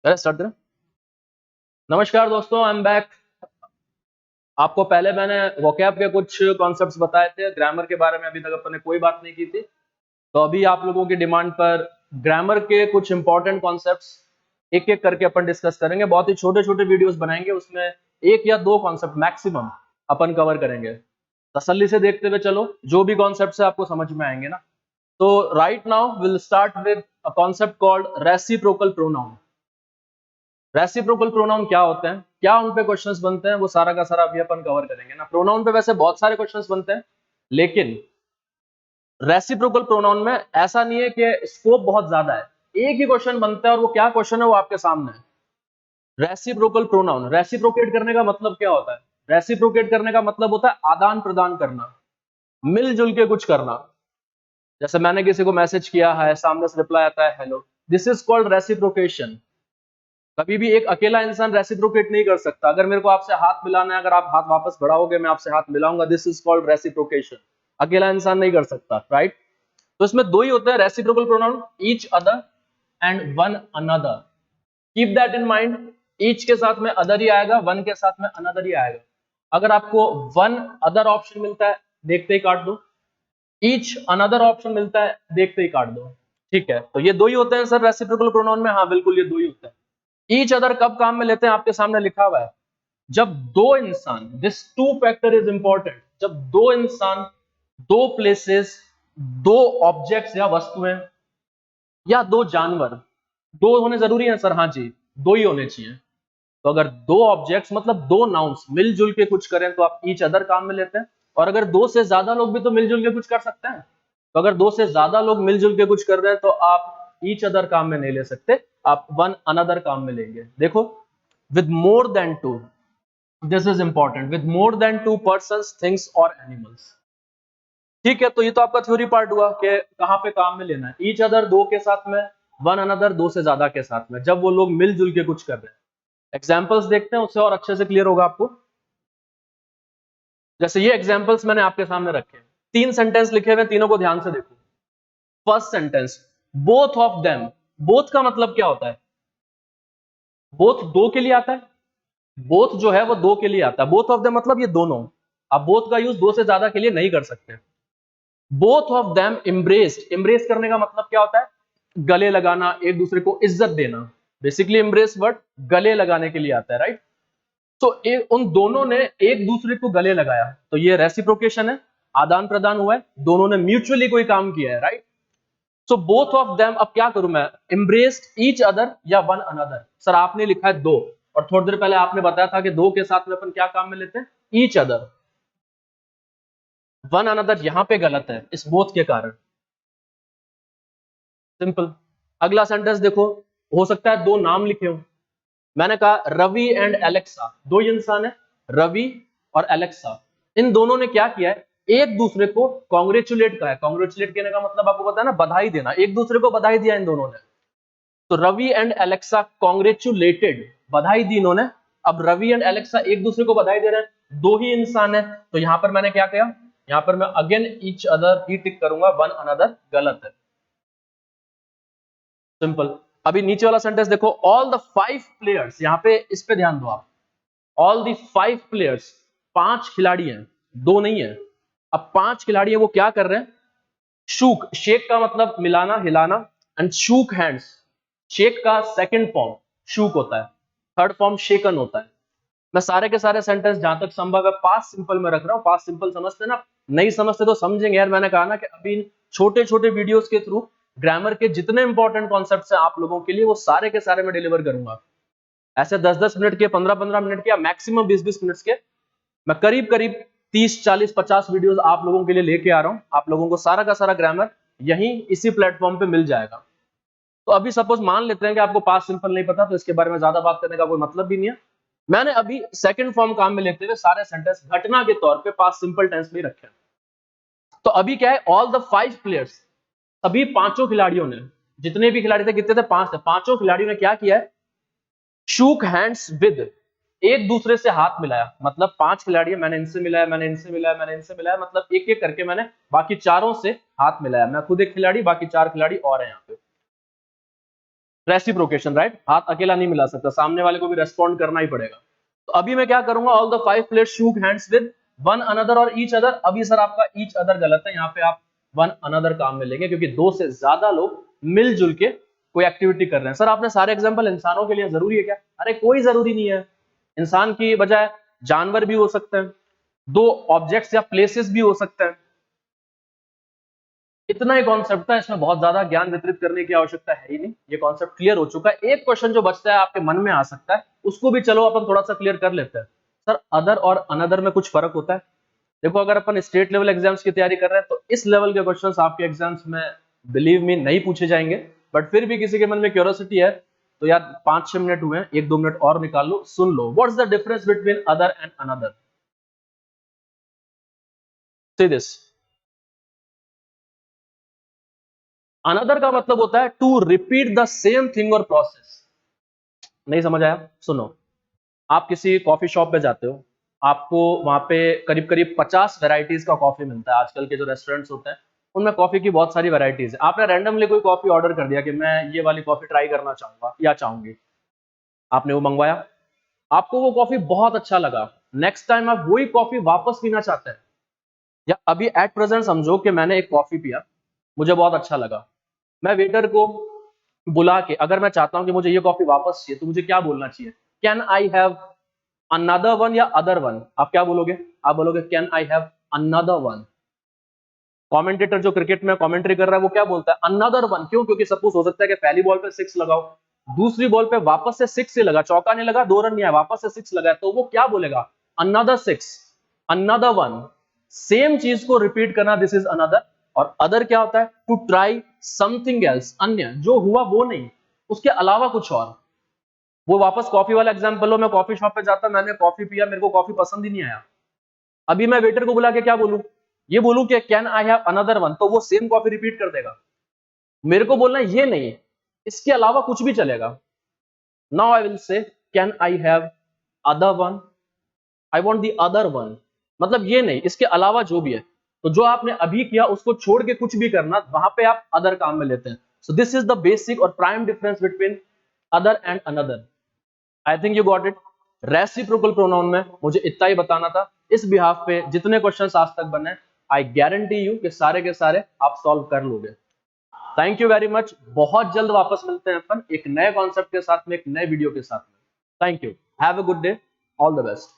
Start करें। नमस्कार दोस्तों, आई एम बैक। आपको पहले मैंने वोकैब के कुछ कॉन्सेप्ट्स बताए थे। ग्रामर के बारे में अभी तक अपन ने कोई बात नहीं की थी, तो अभी आप लोगों की डिमांड पर ग्रामर के कुछ इंपॉर्टेंट कॉन्सेप्ट्स एक एक करके अपन डिस्कस करेंगे। बहुत ही छोटे छोटे वीडियोस बनाएंगे, उसमें एक या दो कॉन्सेप्ट मैक्सिमम अपन कवर करेंगे। तसल्ली से देखते हुए चलो, जो भी कॉन्सेप्ट है आपको समझ में आएंगे ना। तो right now will start with a concept called reciprocal pronoun. Reciprocal pronoun क्या होते हैं, क्या उन पे क्वेश्चंस बनते हैं, वो सारा का सारा अभी अपन कवर करेंगे ना। प्रोनाउन पे वैसे बहुत सारे क्वेश्चंस बनते हैं, लेकिन रेसिप्रोकल प्रोनाउन में ऐसा नहीं है कि स्कोप बहुत ज्यादा है। एक ही क्वेश्चन बनता है और वो क्या क्वेश्चन है वो आपके सामने है। रेसिप्रोकल प्रोनाउन, रेसिप्रोकेट करने का मतलब क्या होता है? रेसिप्रोकेट करने का मतलब होता है आदान प्रदान करना, मिलजुल के कुछ करना। जैसे मैंने किसी को मैसेज किया है, सामने से रिप्लाई आता है hello, this is called reciprocation. कभी भी एक अकेला इंसान रेसिप्रोकेट नहीं कर सकता। अगर मेरे को आपसे हाथ मिलाना है, अगर आप हाथ वापस बढ़ाओगे, मैं आपसे हाथ मिलाऊंगा, दिस इज कॉल्ड रेसिप्रोकेशन। अकेला इंसान नहीं कर सकता, राइट? तो इसमें दो ही होते हैं reciprocal pronoun, each other and one another. Keep that in mind. Each के साथ में अदर ही आएगा, वन के साथ में अनदर ही आएगा। अगर आपको वन अदर ऑप्शन मिलता है, देखते ही काट दो। ईच अनदर ऑप्शन मिलता है, देखते ही काट दो। ठीक है, तो ये दो ही होते हैं सर रेसिप्रोकल प्रोनाउन में। हाँ बिल्कुल, ये दो ही होते हैं। ईच अदर कब काम में लेते हैं? आपके सामने लिखा हुआ है, जब दो इंसान, this two factor is important, जब दो इंसान, दो प्लेसेस, दो ऑब्जेक्ट्स या वस्तुएं या दो जानवर, दो होने जरूरी है सर? हाँ जी, दो ही होने चाहिए। तो अगर दो ऑब्जेक्ट्स मतलब दो नाउन्स मिलजुल के कुछ करें तो आप ईच अदर काम में लेते हैं। और अगर दो से ज्यादा लोग भी तो मिलजुल के कुछ कर सकते हैं, तो अगर दो से ज्यादा लोग मिलजुल के कुछ कर रहे हैं तो आप ईच अदर काम में नहीं ले सकते, आप वन अनदर काम में लेंगे। देखो, with more than two, this is important, with more than two persons, things or animals। ठीक है, तो ये तो आपका थ्योरी पार्ट हुआ कि कहां पे काम में लेना है। ईच अदर दो के साथ में, वन अनदर दो से ज्यादा के साथ में, जब वो लोग मिलजुल के कुछ कर रहे हैं। एग्जाम्पल्स देखते हैं, उससे और अच्छे से क्लियर होगा आपको। जैसे ये एग्जाम्पल्स मैंने आपके सामने रखे हैं, तीन सेंटेंस लिखे हुए, तीनों को ध्यान से देखो। First sentence, both of them. Both का मतलब क्या होता है? बोथ दो के लिए आता है। बोथ जो है वो दो के लिए आता है। बोथ ऑफ देम मतलब ये दोनों। आप बोथ का यूज दो से ज्यादा के लिए नहीं कर सकते। Both of them embraced. Embrace करने का मतलब क्या होता है? गले लगाना, एक दूसरे को इज्जत देना। बेसिकली एम्ब्रेस वर्ड गले लगाने के लिए आता है, राइट? तो उन दोनों ने एक दूसरे को गले लगाया, तो ये रेसिप्रोकेशन है, आदान प्रदान हुआ है, दोनों ने म्यूचुअली कोई काम किया है, right? So both of them, अब क्या करूं मैं? एम्ब्रेस्ड ईच अदर या वन अनदर? सर आपने लिखा है दो, और थोड़ी देर पहले आपने बताया था कि दो के साथ में अपन क्या काम में लेते हैं? Each other. वन अनदर यहां पे गलत है इस बोथ के कारण। सिंपल। अगला सेंटेंस देखो, हो सकता है दो नाम लिखे हो। मैंने कहा रवि एंड एलेक्सा, दो ही इंसान है, रवि और एलेक्सा। इन दोनों ने क्या किया है? एक दूसरे को कॉन्ग्रेचुलेट कहा है। कॉन्ग्रेचुलेट कहने का मतलब आपको पता है ना, बधाई देना। एक दूसरे को बधाई दिया इन दोनों ने। तो रवि एंड एलेक्सा कॉन्ग्रेचुलेटेड, बधाई दी इन्होंने। अब रवि एंड एलेक्सा एक दूसरे को बधाई दे रहे हैं, दो ही इंसान है, तो यहां पर मैंने क्या किया? यहां पर मैं अगेन ईच अदर ही टिक करूंगा, वन अनदर गलत है। सिंपल। अभी नीचे वाला सेंटेंस देखो, ऑल द फाइव प्लेयर्स, यहां पे इस पे ध्यान दो आप। ऑल द फाइव प्लेयर्स, पांच खिलाड़ी हैं, दो नहीं है। अब पांच खिलाड़ी हैं, वो क्या कर रहे हैं? शूक, शेक का मतलब मिलाना, हिलाना, एंड शूक हैंड्स। शेक का सेकंड फॉर्म शूक होता है, थर्ड फॉर्म शेकन होता है। मैं सारे के सारे सेंटेंस जहां तक संभव है पास्ट सिंपल में रख रहा हूं। पास्ट सिंपल समझते ना, नहीं समझते तो समझेंगे यार। मैंने कहा ना कि अभी इन छोटे छोटे वीडियोस के थ्रू ग्रामर के जितने इंपॉर्टेंट कॉन्सेप्ट्स हैं आप लोगों के लिए, वो सारे के सारे मैं डिलीवर करूंगा। ऐसे 10-10 मिनट के, 15-15 मिनट के, या मैक्सिमम 20-20 मिनट के, मैं करीब करीब 30-40-50 वीडियोस आप लोगों के लिए लेके आ रहा हूं। आप लोगों को सारा का सारा ग्रामर यहीं इसी प्लेटफॉर्म पे मिल जाएगा। तो अभी सपोज मान लेते हैं कि आपको पास्ट सिंपल नहीं पता, तो इसके बारे में ज्यादा बात करने का कोई मतलब भी नहीं है। मैंने अभी सेकंड फॉर्म काम में लेते हुए सारे सेंटेंस घटना के तौर पे पास्ट सिंपल टेंस में रखे। तो अभी क्या है? ऑल द फाइव प्लेयर्स, सभी पांचों खिलाड़ियों ने, जितने भी खिलाड़ी थे, कितने थे? पांच थे। पांचों खिलाड़ियों ने क्या किया है? शूक हैंड्स विद, एक दूसरे से हाथ मिलाया। मतलब पांच खिलाड़ी, मैंने इनसे मिलाया, मैंने इनसे मिलाया, मैंने इनसे मिलाया, मतलब एक एक करके मैंने बाकी चारों से हाथ मिलाया। मैं खुद एक खिलाड़ी, बाकी चार खिलाड़ी और हैं यहाँ पे। Reciprocation, right? हाथ अकेला नहीं मिला सकता, सामने वाले को भी रेस्पॉन्ड करना ही पड़ेगा। तो अभी मैं क्या करूंगा, all the 5 players shook hands with one another और ईच अदर। अभी सर आपका ईच अदर गलत है, यहाँ पे आप वन अनदर काम में लेंगे, क्योंकि 2 से ज्यादा लोग मिलजुल के कोई एक्टिविटी कर रहे हैं। सर आपने सारे एग्जांपल इंसानों के लिए, जरूरी है क्या? अरे कोई जरूरी नहीं है, इंसान की बजाय जानवर भी हो सकते हैं, 2 ऑब्जेक्ट्स या प्लेसेस भी हो सकते हैं। इतना ही कॉन्सेप्ट था, इसमें बहुत ज्यादा ज्ञान वितरित करने की आवश्यकता है ही नहीं, ये कॉन्सेप्ट क्लियर हो चुका है। एक क्वेश्चन जो बचता है आपके मन में आ सकता है, उसको भी चलो अपन थोड़ा सा क्लियर कर लेते हैं। सर अदर और अनदर में कुछ फर्क होता है? देखो, अगर अपन स्टेट लेवल एग्जाम्स की तैयारी कर रहे हैं तो इस लेवल के क्वेश्चंस आपके एग्जाम्स में बिलीव मी नहीं पूछे जाएंगे, बट फिर भी किसी के मन में क्यूरियोसिटी है तो यार 5-6 मिनट हुए हैं, 1-2 मिनट और निकाल लो, सुन लो। What's the difference between other and another? See this. Another का मतलब होता है to repeat the same thing और प्रोसेस। नहीं समझ आया? सुनो, आप किसी कॉफी शॉप पे जाते हो, आपको वहां पे करीब करीब 50 वेराइटीज का कॉफी मिलता है। आजकल के जो रेस्टोरेंट्स होते हैं उनमें कॉफी की बहुत सारी वेराइटीज है। आपने रैंडमली कोई कॉफी ऑर्डर कर दिया कि मैं ये वाली कॉफी ट्राई करना चाहूंगा या चाहूंगी, आपने वो मंगवाया, आपको वो कॉफी बहुत अच्छा लगा, नेक्स्ट टाइम आप वही कॉफी वापस पीना चाहते हैं। या अभी एट प्रेजेंट समझो कि मैंने एक कॉफी पिया, मुझे बहुत अच्छा लगा, मैं वेटर को बुला के अगर मैं चाहता हूं कि मुझे ये कॉफी वापस चाहिए, तो मुझे क्या बोलना चाहिए? Can I have another one या अदर वन? आप क्या बोलोगे? आप बोलोगे can I have another one. Commentator जो क्रिकेट में कमेंट्री कर रहा है वो क्या बोलता है? Another one. क्यों? क्योंकि सपोज हो सकता है कि पहली बॉल पे 6 लगाओ, दूसरी बॉल पे वापस से 6 से लगा, चौका नहीं लगा, 2 रन नहीं आया, वापस से 6 लगा, तो वो क्या बोलेगा? Another 6, another one. सेम चीज को रिपीट करना, दिस इज अनदर। और अदर क्या होता है? टू ट्राई समथिंग एल्स, अन्य, जो हुआ वो नहीं, उसके अलावा कुछ और। वो वापस कॉफी वाला एग्जांपल लो, मैं कॉफी शॉप पे जाता, मैंने कॉफी पिया, मेरे को कॉफी पसंद ही नहीं आया, अभी मैं वेटर को बुला के क्या बोलूं? ये बोलूं कि can I have another one, तो वो सेम कॉफी रिपीट कर देगा। मेरे को बोलना ये नहीं, इसके अलावा कुछ भी चलेगा। Now I will say can I have other one, I want the other one, मतलब ये नहीं, इसके अलावा जो भी है। तो जो आपने अभी किया उसको छोड़ के कुछ भी करना, वहां पे आप अदर काम में लेते हैं। So this is the basic और prime difference between other and another. I think you got it. Reciprocal pronoun में मुझे इतना ही बताना था। इस बिहाफ पे जितने क्वेश्चंस आज तक बने, आई गारंटी यू कि सारे के सारे आप सॉल्व कर लोगे। Thank you very much. बहुत जल्द वापस मिलते हैं अपन एक नए कॉन्सेप्ट के साथ में, एक नए वीडियो के साथ में। Thank you, have a good day, all the best.